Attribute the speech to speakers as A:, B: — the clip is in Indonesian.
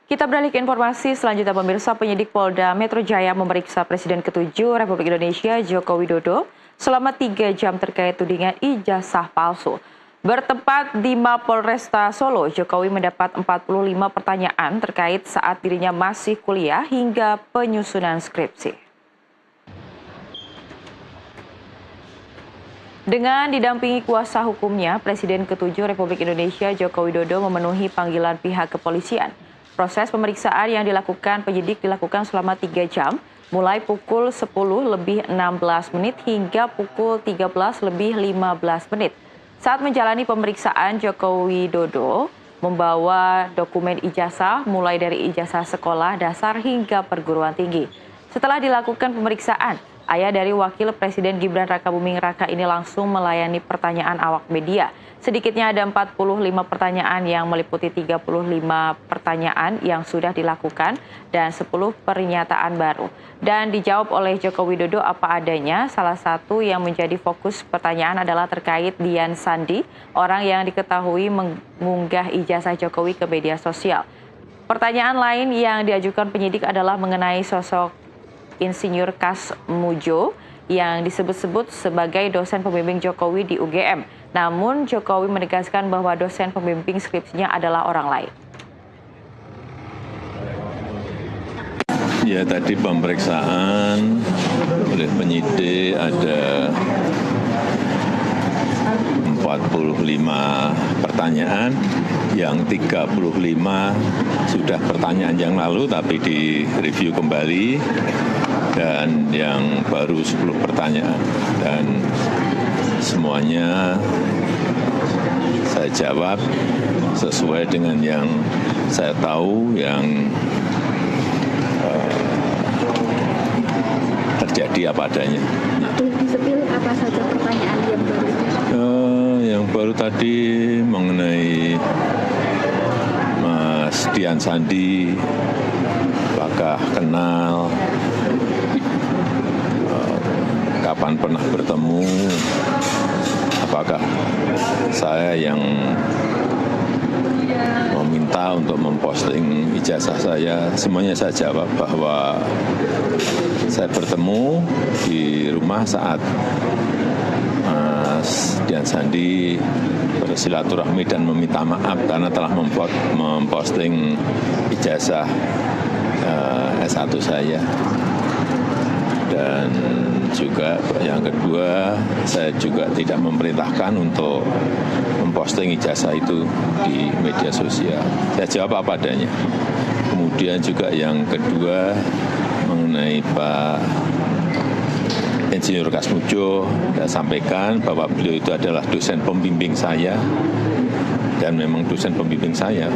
A: Kita beralih ke informasi selanjutnya, pemirsa. Penyidik Polda Metro Jaya memeriksa Presiden ke-7 Republik Indonesia Joko Widodo selama 3 jam terkait tudingan ijazah palsu. Bertempat di Mapolresta Solo, Jokowi mendapat 45 pertanyaan terkait saat dirinya masih kuliah hingga penyusunan skripsi. Dengan didampingi kuasa hukumnya, Presiden ke-7 Republik Indonesia Joko Widodo memenuhi panggilan pihak kepolisian. Proses pemeriksaan yang dilakukan penyidik dilakukan selama 3 jam, mulai pukul 10:16 hingga pukul 13:15. Saat menjalani pemeriksaan, Joko Widodo membawa dokumen ijazah mulai dari ijazah sekolah dasar hingga perguruan tinggi. Setelah dilakukan pemeriksaan, ayah dari Wakil Presiden Gibran Rakabuming Raka ini langsung melayani pertanyaan awak media. Sedikitnya ada 45 pertanyaan yang meliputi 35 pertanyaan yang sudah dilakukan dan 10 pernyataan baru. Dan dijawab oleh Joko Widodo apa adanya. Salah satu yang menjadi fokus pertanyaan adalah terkait Dian Sandi, orang yang diketahui mengunggah ijazah Jokowi ke media sosial. Pertanyaan lain yang diajukan penyidik adalah mengenai sosok Insinyur Kas Mujo yang disebut-sebut sebagai dosen pembimbing Jokowi di UGM. Namun Jokowi menegaskan bahwa dosen pembimbing skripsinya adalah orang lain.
B: Ya, tadi pemeriksaan oleh penyidik ada 45 pertanyaan, yang 35 sudah pertanyaan yang lalu tapi direview kembali, dan yang baru 10 pertanyaan. Dan semuanya saya jawab sesuai dengan yang saya tahu, yang terjadi apa adanya.
C: Disepil apa saja pertanyaan yang baru?
B: Yang baru tadi mengenai Mas Dian Sandi, apakah kenal, kapan pernah bertemu, apakah saya yang meminta untuk memposting ijazah saya. Semuanya saya jawab bahwa saya bertemu di rumah saat Mas Dian Sandi bersilaturahmi dan meminta maaf karena telah memposting ijazah S1 saya. Dan juga yang kedua, saya juga tidak memerintahkan untuk memposting ijazah itu di media sosial. Saya jawab apa adanya. Kemudian juga yang kedua mengenai Pak Insinyur Kas Mujo, saya sampaikan bahwa beliau itu adalah dosen pembimbing saya, dan memang dosen pembimbing saya.